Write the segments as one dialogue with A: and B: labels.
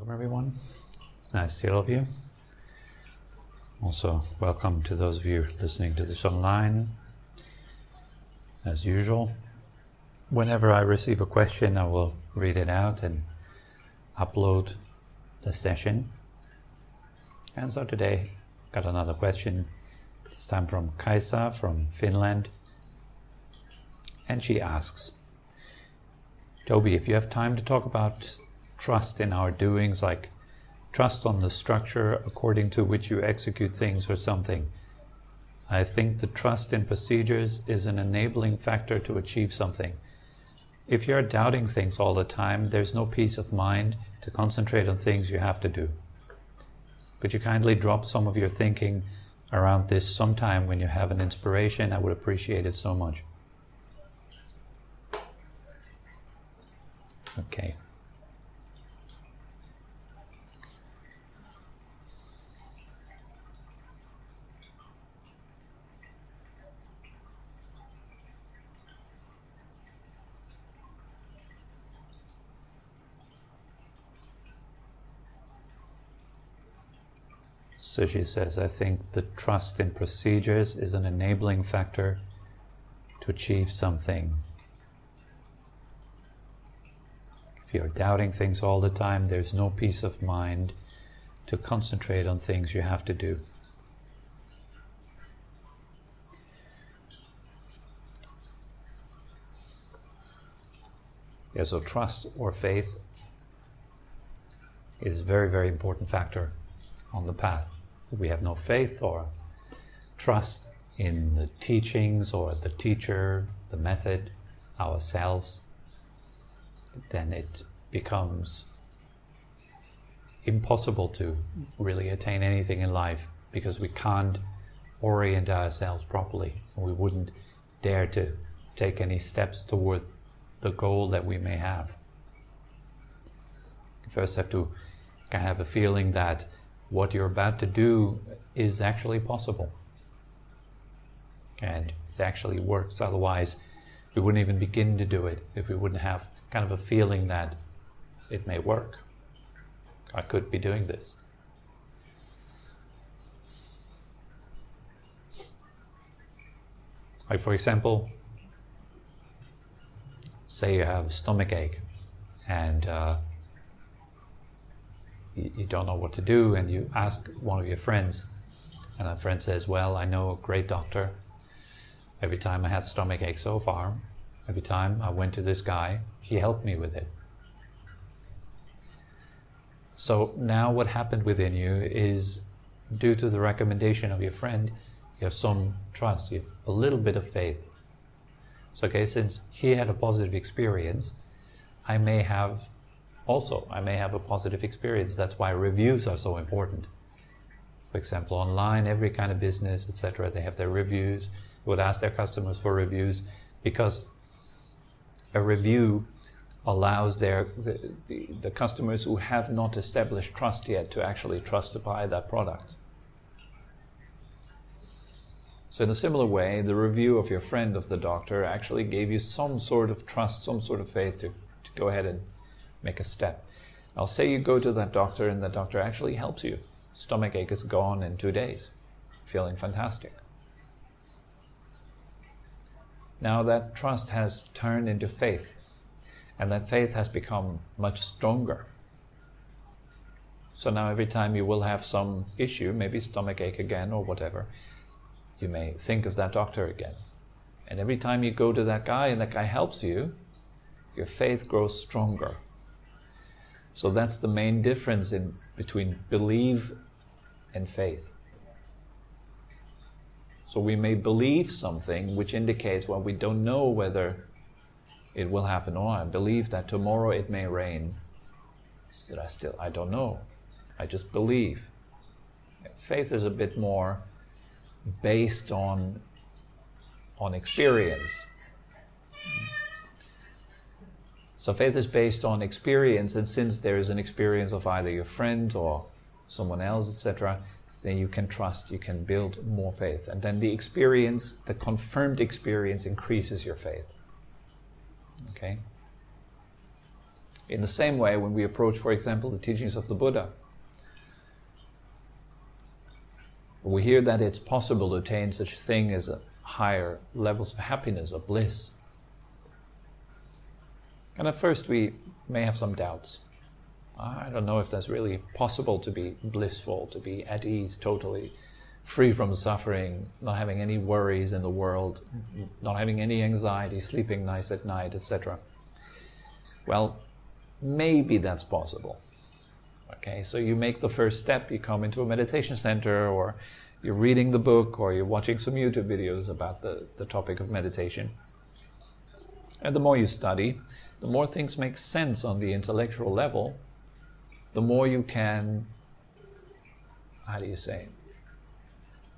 A: Welcome everyone. It's nice to see all of you. Also, welcome to those of you listening to this online. As usual, whenever I receive a question, I will read it out and upload the session. And so today, got another question. This time from Kaisa from Finland. And she asks, Tobi, if you have time to talk about trust in our doings, like trust on the structure according to which you execute things or something. I think the trust in procedures is an enabling factor to achieve something. If you're doubting things all the time, there's no peace of mind to concentrate on things you have to do. Could you kindly drop some of your thinking around this sometime when you have an inspiration? I would appreciate it so much. Okay. So she says, I think the trust in procedures is an enabling factor to achieve something. If you're doubting things all the time, there's no peace of mind to concentrate on things you have to do. Yeah, so trust or faith is a very, very important factor on the path. If we have no faith or trust in the teachings or the teacher, the method, ourselves, then it becomes impossible to really attain anything in life, because we can't orient ourselves properly. We wouldn't dare to take any steps toward the goal that we may have. You first have to kind of have a feeling that what you're about to do is actually possible and it actually works. Otherwise we wouldn't even begin to do it if we wouldn't have kind of a feeling that it may work. I could be doing this. Like, for example, say you have a stomach ache and you don't know what to do, and you ask one of your friends, and that friend says, well, I know a great doctor. Every time I had stomach ache so far, every time I went to this guy, he helped me with it. So now what happened within you is, due to the recommendation of your friend, you have some trust, you have a little bit of faith. So okay, since he had a positive experience, I may have a positive experience. That's why reviews are so important. For example, online, every kind of business, etc., they have their reviews. They would ask their customers for reviews, because a review allows the customers who have not established trust yet to actually trust to buy that product. So in a similar way, the review of your friend, of the doctor, actually gave you some sort of trust, some sort of faith to go ahead and make a step. I'll say you go to that doctor and the doctor actually helps you. Stomach ache is gone in 2 days. Feeling fantastic. Now that trust has turned into faith, and that faith has become much stronger. So now every time you will have some issue, maybe stomach ache again or whatever, you may think of that doctor again. And every time you go to that guy and that guy helps you, your faith grows stronger. So that's the main difference between belief and faith. So we may believe something which indicates, well, we don't know whether it will happen or not. I believe that tomorrow it may rain. I don't know. I just believe. Faith is a bit more based on experience. So faith is based on experience, and since there is an experience of either your friend or someone else, etc., then you can trust, you can build more faith. And then the experience, the confirmed experience, increases your faith. Okay? In the same way, when we approach, for example, the teachings of the Buddha, we hear that it's possible to attain such a thing as a higher levels of happiness or bliss. And at first we may have some doubts. I don't know if that's really possible to be blissful, to be at ease, totally free from suffering, not having any worries in the world, not having any anxiety, sleeping nice at night, etc. Well, maybe that's possible. Okay, so you make the first step, you come into a meditation center, or you're reading the book, or you're watching some YouTube videos about the topic of meditation. And the more you study, the more things make sense on the intellectual level, the more you can, how do you say,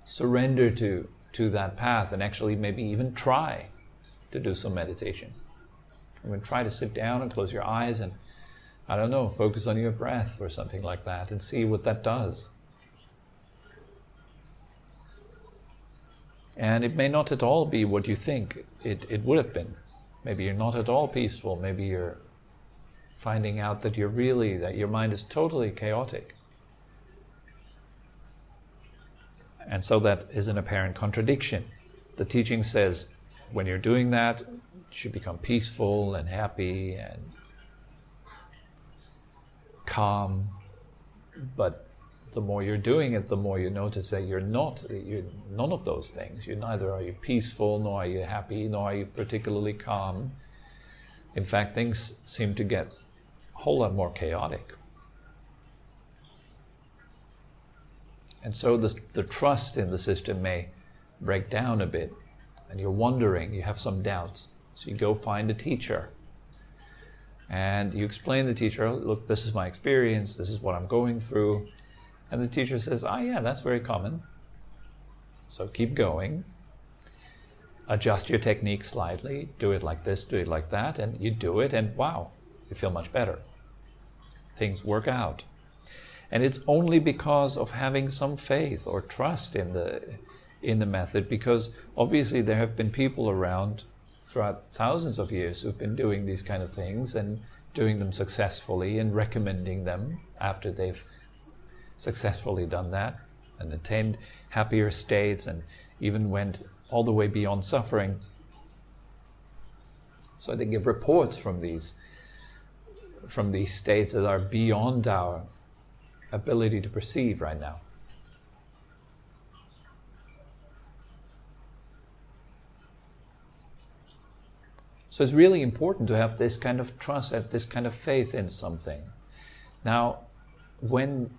A: surrender to that path and actually maybe even try to do some meditation. I mean, try to sit down and close your eyes and, I don't know, focus on your breath or something like that and see what that does. And it may not at all be what you think it would have been. Maybe you're not at all peaceful. Maybe you're finding out that that your mind is totally chaotic. And so that is an apparent contradiction. The teaching says when you're doing that, you should become peaceful and happy and calm. But the more you're doing it, the more you notice that you're none of those things. Neither are you peaceful, nor are you happy, nor are you particularly calm. In fact, things seem to get a whole lot more chaotic. And so the trust in the system may break down a bit, and you're wondering, you have some doubts. So you go find a teacher, and you explain to the teacher, look, this is my experience, this is what I'm going through. And the teacher says, yeah, that's very common. So keep going. Adjust your technique slightly. Do it like this, do it like that. And you do it, and wow, you feel much better. Things work out. And it's only because of having some faith or trust in the method, because obviously there have been people around throughout thousands of years who've been doing these kind of things and doing them successfully and recommending them after they've successfully done that and attained happier states and even went all the way beyond suffering. So they give reports from these states that are beyond our ability to perceive right now. So it's really important to have this kind of trust, this kind of faith in something. Now, when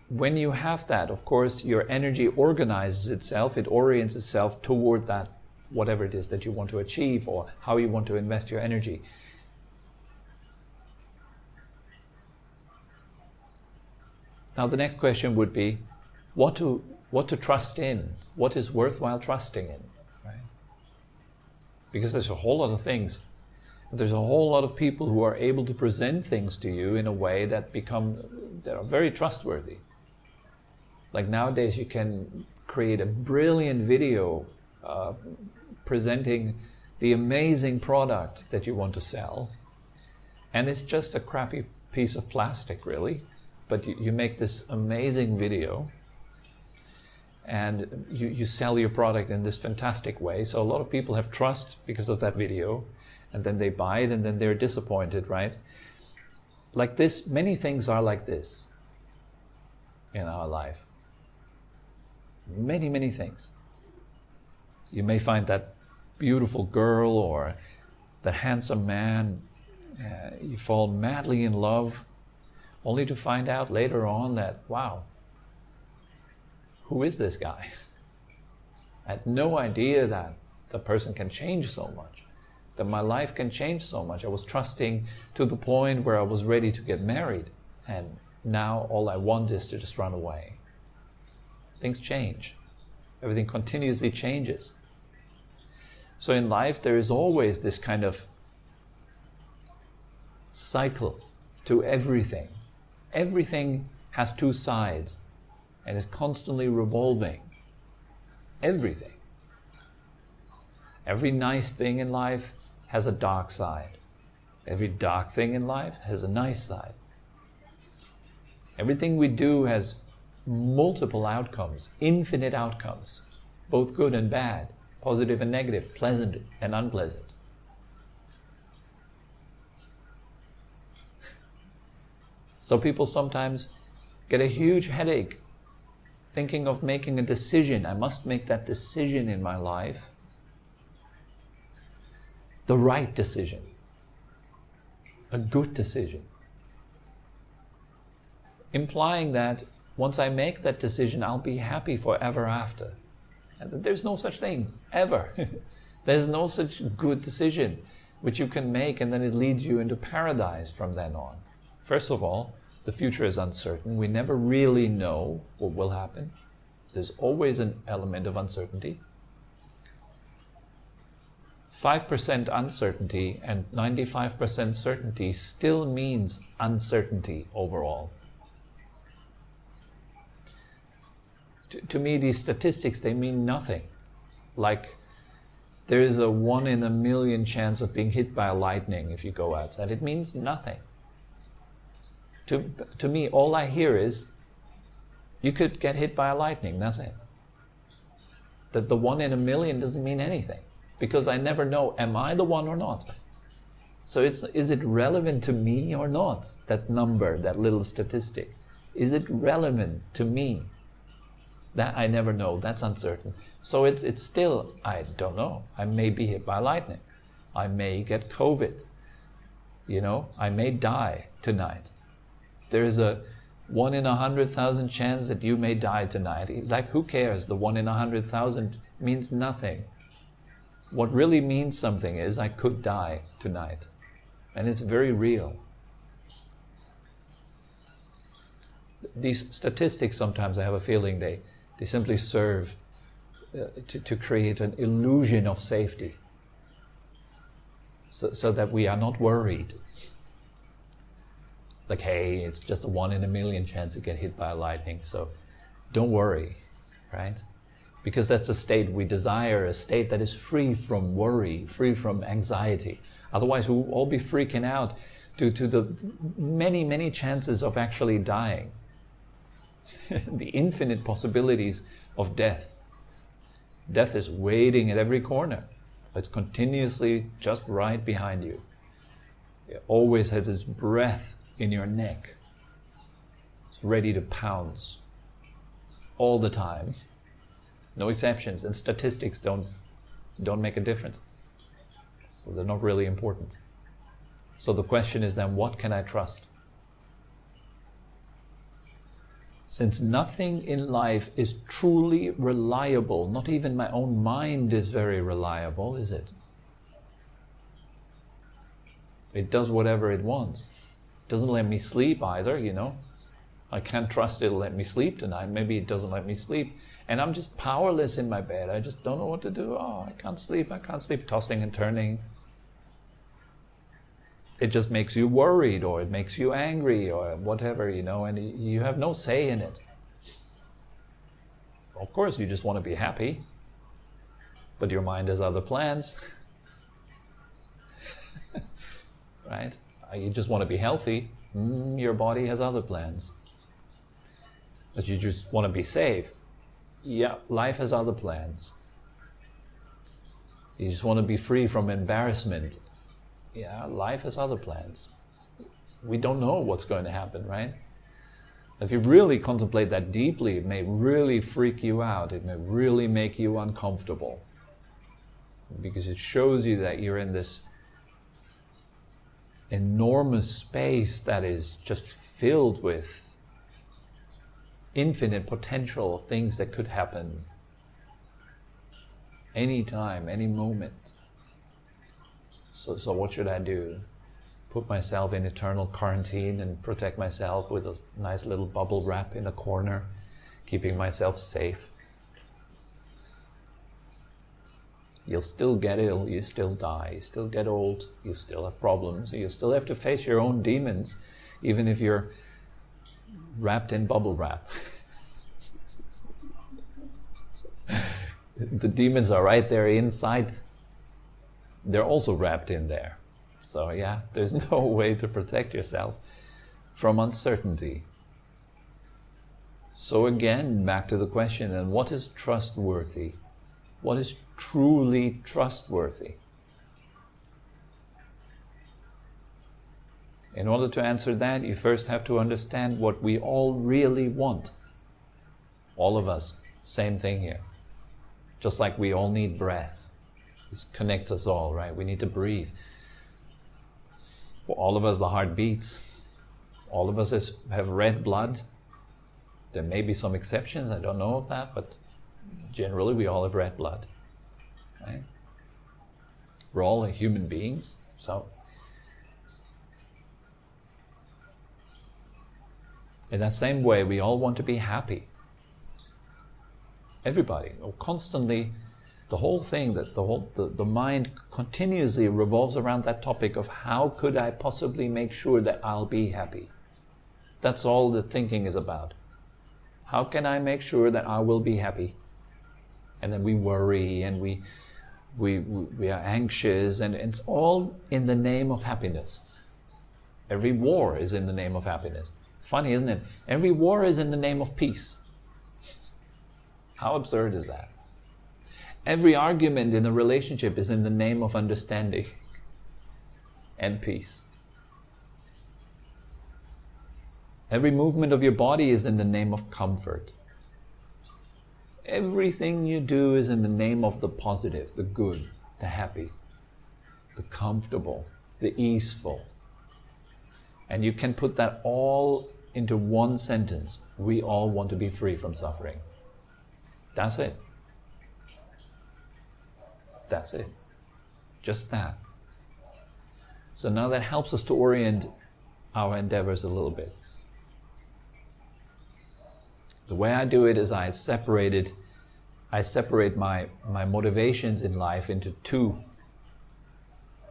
A: you have that, of course, your energy organizes itself, it orients itself toward that, whatever it is that you want to achieve or how you want to invest your energy. Now the next question would be, what to trust in? What is worthwhile trusting in? Right? Because there's a whole lot of things. There's a whole lot of people who are able to present things to you in a way that are very trustworthy. Like nowadays you can create a brilliant video presenting the amazing product that you want to sell, and it's just a crappy piece of plastic, really. But you make this amazing video and you sell your product in this fantastic way. So a lot of people have trust because of that video, and then they buy it and then they're disappointed, right? Like this, many things are like this in our life. Many, many things. You may find that beautiful girl or that handsome man, you fall madly in love, only to find out later on that, wow, who is this guy? I had no idea that the person can change so much, that my life can change so much. I was trusting to the point where I was ready to get married, and now all I want is to just run away. Things change. Everything continuously changes. So in life there is always this kind of cycle to everything. Everything has two sides and is constantly revolving. Everything. Every nice thing in life has a dark side. Every dark thing in life has a nice side. Everything we do has multiple outcomes, infinite outcomes, both good and bad, positive and negative, pleasant and unpleasant. So people sometimes get a huge headache thinking of making a decision. I must make that decision in my life. The right decision. A good decision. Implying that once I make that decision, I'll be happy forever after. And that there's no such thing, ever. There's no such good decision which you can make and then it leads you into paradise from then on. First of all, the future is uncertain. We never really know what will happen. There's always an element of uncertainty. 5% uncertainty and 95% certainty still means uncertainty overall. To me, these statistics, they mean nothing. Like, there is a 1 in a million chance of being hit by a lightning if you go outside. It means nothing. To me, all I hear is, you could get hit by a lightning, that's it. That the 1 in a million doesn't mean anything. Because I never know, am I the one or not? So is it relevant to me or not? That number, that little statistic. Is it relevant to me? That I never know, that's uncertain. So it's still, I don't know. I may be hit by lightning. I may get COVID. I may die tonight. There is a 1 in 100,000 chance that you may die tonight. Like, who cares? The 1 in 100,000 means nothing. What really means something is I could die tonight. And it's very real. These statistics, sometimes I have a feeling they simply serve to create an illusion of safety. So that we are not worried. Like, hey, it's just a 1 in a million chance to get hit by a lightning, so don't worry, right? Because that's a state we desire, a state that is free from worry, free from anxiety. Otherwise, we will all be freaking out due to the many, many chances of actually dying. The infinite possibilities of death. Death is waiting at every corner. It's continuously just right behind you. It always has its breath in your neck. It's ready to pounce all the time. No exceptions, and statistics don't make a difference. So they're not really important. So the question is then, what can I trust? Since nothing in life is truly reliable, not even my own mind is very reliable, is it? It does whatever it wants. It doesn't let me sleep either, I can't trust it'll let me sleep tonight. Maybe it doesn't let me sleep. And I'm just powerless in my bed. I just don't know what to do. Oh, I can't sleep, tossing and turning. It just makes you worried, or it makes you angry, or whatever, and you have no say in it. Of course, you just want to be happy, but your mind has other plans. Right? You just want to be healthy. Your body has other plans. But you just want to be safe. Yeah, life has other plans. You just want to be free from embarrassment. Yeah, life has other plans. We don't know what's going to happen, right? If you really contemplate that deeply, it may really freak you out. It may really make you uncomfortable. Because it shows you that you're in this enormous space that is just filled with infinite potential of things that could happen anytime, any moment. So what should I do? Put myself in eternal quarantine and protect myself with a nice little bubble wrap in a corner, keeping myself safe? You'll still get ill, you still die, you still get old, you still have problems, you still have to face your own demons, even if you're wrapped in bubble wrap. The demons are right there inside. They're also wrapped in there. So yeah, there's no way to protect yourself from uncertainty. So again, back to the question, and what is trustworthy? What is truly trustworthy? In order to answer that, you first have to understand what we all really want. All of us, same thing here. Just like we all need breath. This connects us all, right? We need to breathe. For all of us, the heart beats. All of us have red blood. There may be some exceptions, I don't know of that, but generally we all have red blood. Right? We're all human beings, so in that same way, we all want to be happy. Everybody, constantly, the whole thing, that the mind continuously revolves around that topic of how could I possibly make sure that I'll be happy? That's all the thinking is about. How can I make sure that I will be happy? And then we worry and we are anxious, and it's all in the name of happiness. Every war is in the name of happiness. Funny, isn't it? Every war is in the name of peace. How absurd is that? Every argument in a relationship is in the name of understanding and peace. Every movement of your body is in the name of comfort. Everything you do is in the name of the positive, the good, the happy, the comfortable, the easeful. And you can put that all into one sentence. We all want to be free from suffering. That's it. That's it. Just that. So now that helps us to orient our endeavors a little bit. The way I do it is I separate my motivations in life into two.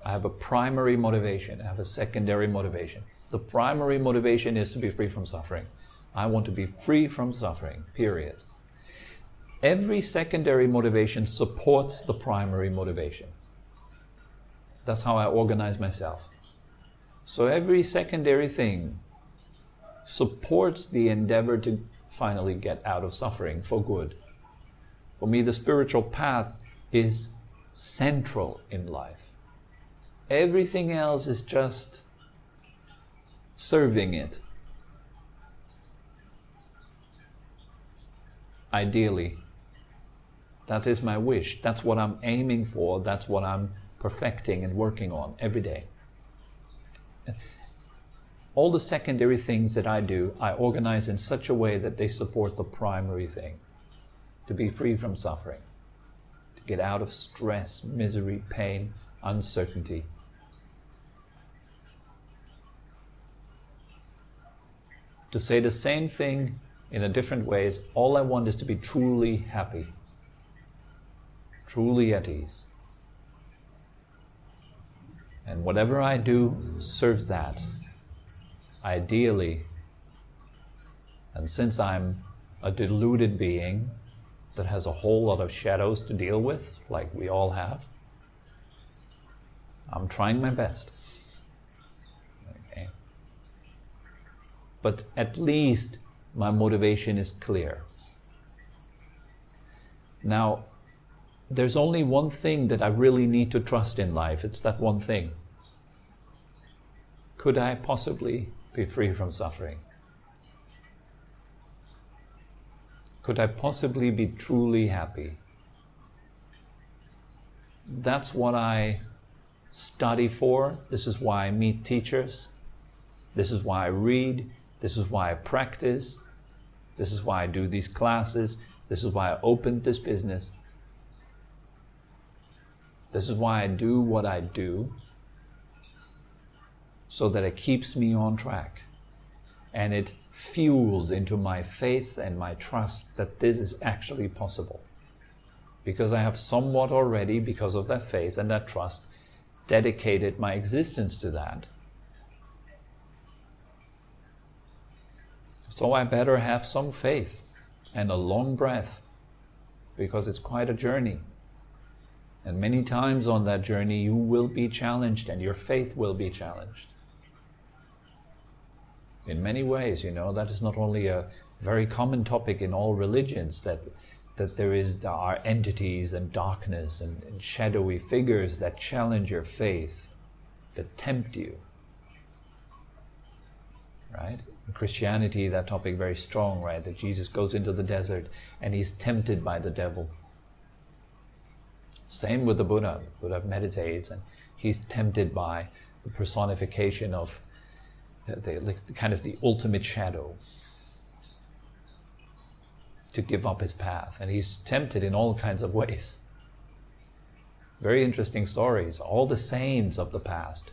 A: I have a primary motivation, I have a secondary motivation. The primary motivation is to be free from suffering. I want to be free from suffering, period. Every secondary motivation supports the primary motivation. That's how I organize myself. So every secondary thing supports the endeavor to finally get out of suffering for good. For me, the spiritual path is central in life. Everything else is just serving it. Ideally, that is my wish. That's what I'm aiming for. That's what I'm perfecting and working on every day. All the secondary things that I do, I organize in such a way that they support the primary thing. To be free from suffering. To get out of stress, misery, pain, uncertainty. To say the same thing in a different ways, all I want is to be truly happy. Truly at ease. And whatever I do serves that. Ideally. And since I'm a deluded being that has a whole lot of shadows to deal with, like we all have, I'm trying my best. Okay. But at least my motivation is clear. Now, there's only one thing that I really need to trust in life. It's that one thing. Could I possibly be free from suffering? Could I possibly be truly happy? That's what I study for. This is why I meet teachers. This is why I read. This is why I practice. This is why I do these classes. This is why I opened this business. This is why I do what I do, so that it keeps me on track. And it fuels into my faith and my trust that this is actually possible. Because I have somewhat already, because of that faith and that trust, dedicated my existence to that. So I better have some faith and a long breath, because it's quite a journey. And many times on that journey you will be challenged and your faith will be challenged. In many ways, that is not only a very common topic in all religions, that there are entities and darkness and shadowy figures that challenge your faith, that tempt you. Right? In Christianity, that topic very strong, right? That Jesus goes into the desert and he's tempted by the devil. Same with the Buddha. The Buddha meditates and he's tempted by the personification of the ultimate shadow to give up his path. And he's tempted in all kinds of ways. Very interesting stories. All the saints of the past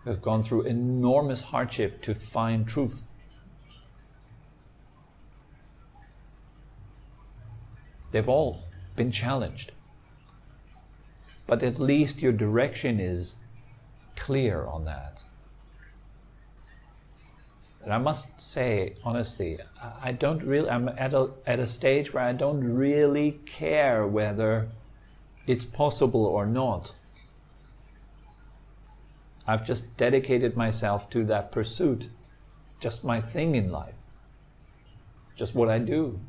A: have gone through enormous hardship to find truth. They've all been challenged. But at least your direction is clear on that. And I must say, honestly, I'm at a stage where I don't really care whether it's possible or not. I've just dedicated myself to that pursuit. It's just my thing in life. Just what I do.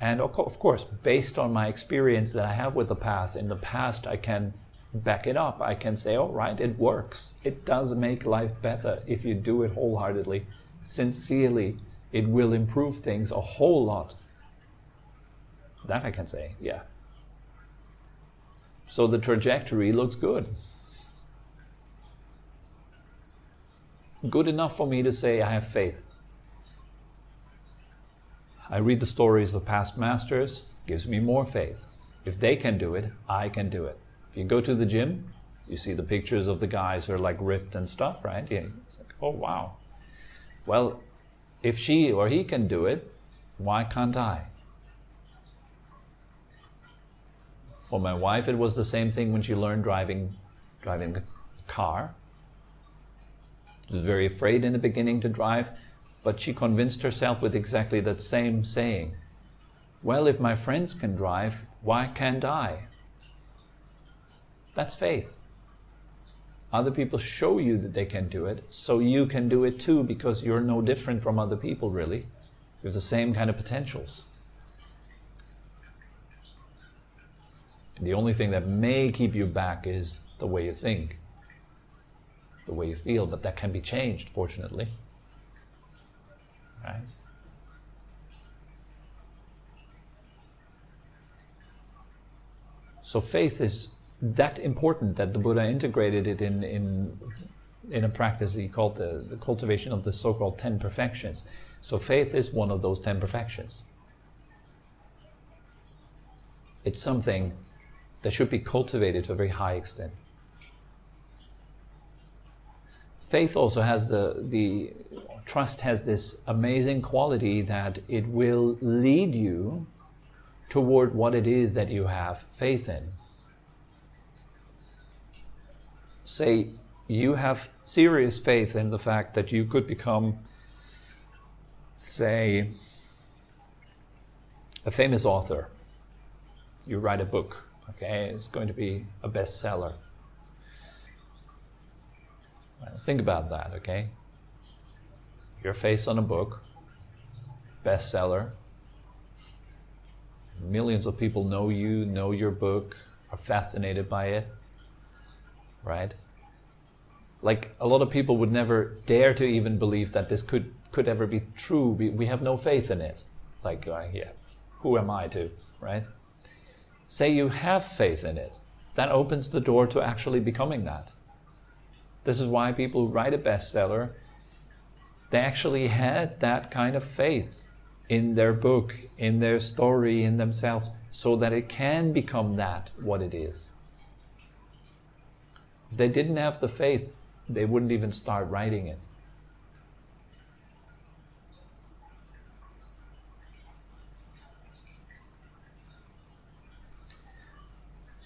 A: And of course, based on my experience that I have with the path in the past, I can back it up. I can say, all right, it works. It does make life better if you do it wholeheartedly, sincerely. It will improve things a whole lot. That I can say, yeah. So the trajectory looks good. Good enough for me to say I have faith. I read the stories of past masters, gives me more faith. If they can do it, I can do it. If you go to the gym, you see the pictures of the guys who are like ripped and stuff, right? Yeah, it's like, oh wow. Well, if she or he can do it, why can't I? For my wife, it was the same thing when she learned driving the car. She was very afraid in the beginning to drive, but she convinced herself with exactly that same saying. Well, if my friends can drive, why can't I? That's faith. Other people show you that they can do it, so you can do it too, because you're no different from other people, really. You have the same kind of potentials. The only thing that may keep you back is the way you think, the way you feel, but that can be changed, fortunately. Right? So faith is that important that the Buddha integrated it in a practice he called the cultivation of the so-called 10 perfections. So faith is one of those 10 perfections. It's something that should be cultivated to a very high extent. Faith also has trust has this amazing quality that it will lead you toward what it is that you have faith in. Say you have serious faith in the fact that you could become, say, a famous author. You write a book, okay, it's going to be a bestseller. Think about that, okay? Your face on a book, bestseller. Millions of people know you, know your book, are fascinated by it, right? Like a lot of people would never dare to even believe that this could ever be true. We have no faith in it. Like, yeah, who am I to, right? Say you have faith in it. That opens the door to actually becoming that. This is why people who write a bestseller, they actually had that kind of faith in their book, in their story, in themselves, so that it can become that, what it is. If they didn't have the faith, they wouldn't even start writing it.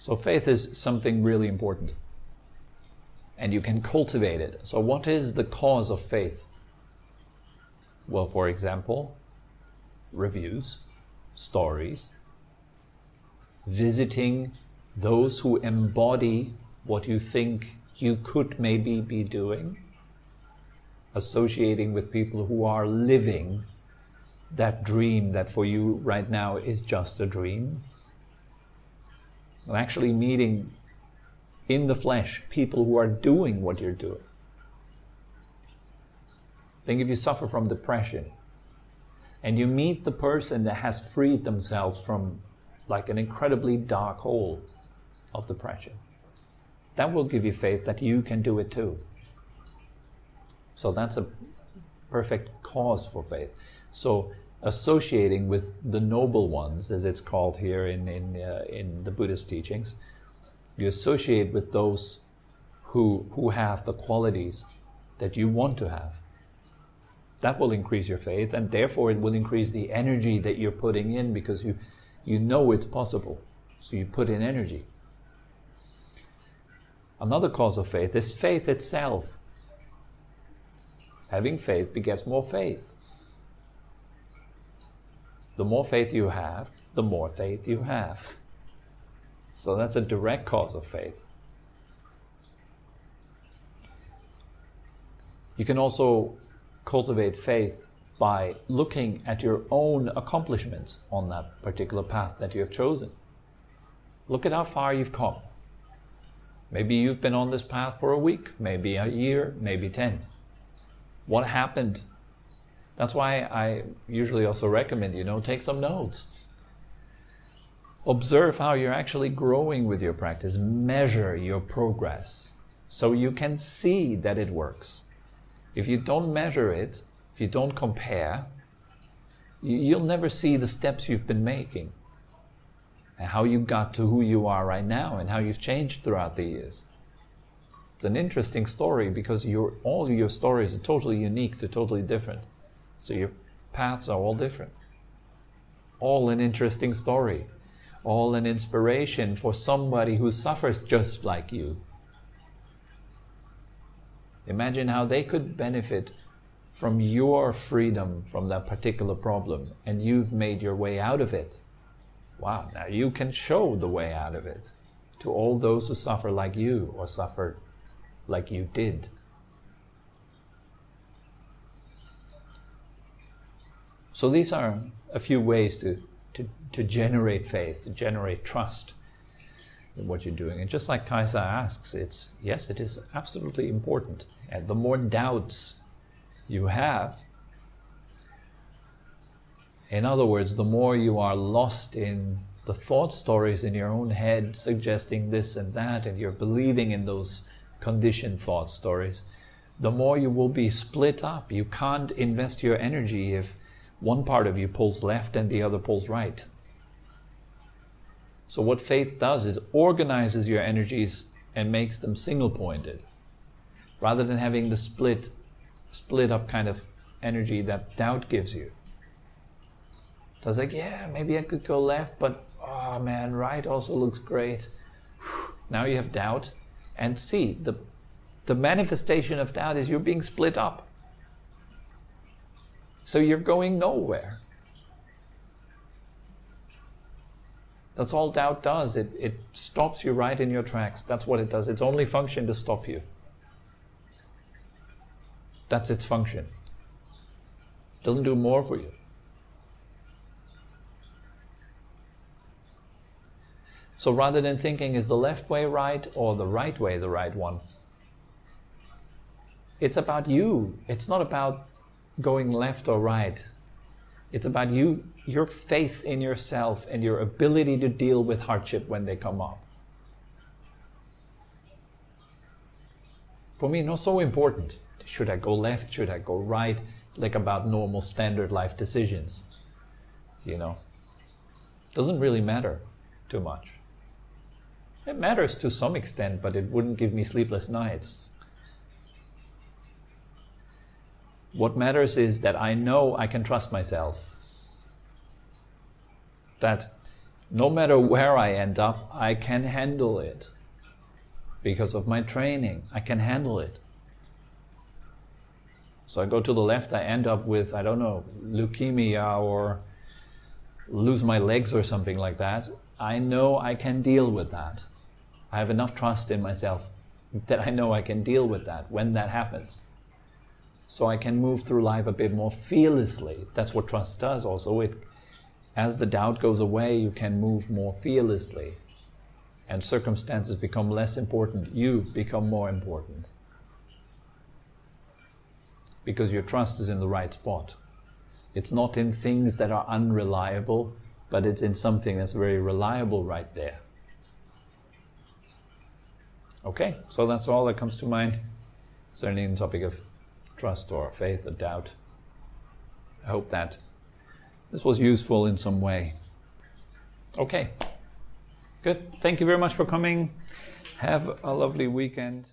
A: So faith is something really important. And you can cultivate it. So what is the cause of faith? Well, for example, reviews, stories, visiting those who embody what you think you could maybe be doing, associating with people who are living that dream that for you right now is just a dream, and actually meeting in the flesh people who are doing what you're doing. Think if you suffer from depression and you meet the person that has freed themselves from like an incredibly dark hole of depression, that will give you faith that you can do it too. So that's a perfect cause for faith. So associating with the noble ones, as it's called here in the Buddhist teachings, you associate with those who have the qualities that you want to have. That will increase your faith, and therefore it will increase the energy that you're putting in, because you know it's possible. So you put in energy. Another cause of faith is faith itself. Having faith begets more faith. The more faith you have, the more faith you have. So that's a direct cause of faith. You can also cultivate faith by looking at your own accomplishments on that particular path that you have chosen. Look at how far you've come. Maybe you've been on this path for a week, maybe a year, maybe 10. What happened? That's why I usually also recommend, take some notes. Observe how you're actually growing with your practice. Measure your progress so you can see that it works. If you don't measure it, if you don't compare, you'll never see the steps you've been making and how you got to who you are right now and how you've changed throughout the years. It's an interesting story because all your stories are totally unique, they're totally different. So your paths are all different. All an interesting story. All an inspiration for somebody who suffers just like you. Imagine how they could benefit from your freedom from that particular problem, and you've made your way out of it. Wow, now you can show the way out of it to all those who suffer like you or suffer like you did. So these are a few ways to generate faith, to generate trust in what you're doing. And just like Kaisa asks, it is absolutely important. And the more doubts you have, in other words, the more you are lost in the thought stories in your own head suggesting this and that, and you're believing in those conditioned thought stories, the more you will be split up. You can't invest your energy if one part of you pulls left and the other pulls right. So what faith does is organizes your energies and makes them single-pointed, rather than having the split up kind of energy that doubt gives you. So it's like, yeah, maybe I could go left, but oh man, right also looks great. Now you have doubt, and see, the manifestation of doubt is you're being split up. So you're going nowhere. That's all doubt does. It stops you right in your tracks. That's what it does. Its only function to stop you. That's its function. It doesn't do more for you. So rather than thinking, is the left way right or the right way the right one? It's about you. It's not about going left or right. It's about you, your faith in yourself and your ability to deal with hardship when they come up. For me, not so important. Should I go left? Should I go right? Like about normal standard life decisions. Doesn't really matter too much. It matters to some extent, but it wouldn't give me sleepless nights. What matters is that I know I can trust myself. That no matter where I end up, I can handle it. Because of my training, I can handle it. So I go to the left, I end up with, I don't know, leukemia or lose my legs or something like that.
B: I know I can deal with that. I have enough trust in myself that I know I can deal with that when that happens. So I can move through life a bit more fearlessly. That's what trust does also. As the doubt goes away, you can move more fearlessly. And circumstances become less important. You become more important. Because your trust is in the right spot. It's not in things that are unreliable, but it's in something that's very reliable right there. Okay, so that's all that comes to mind, certainly in the topic of trust or faith or doubt. I hope that this was useful in some way. Okay, good. Thank you very much for coming. Have a lovely weekend.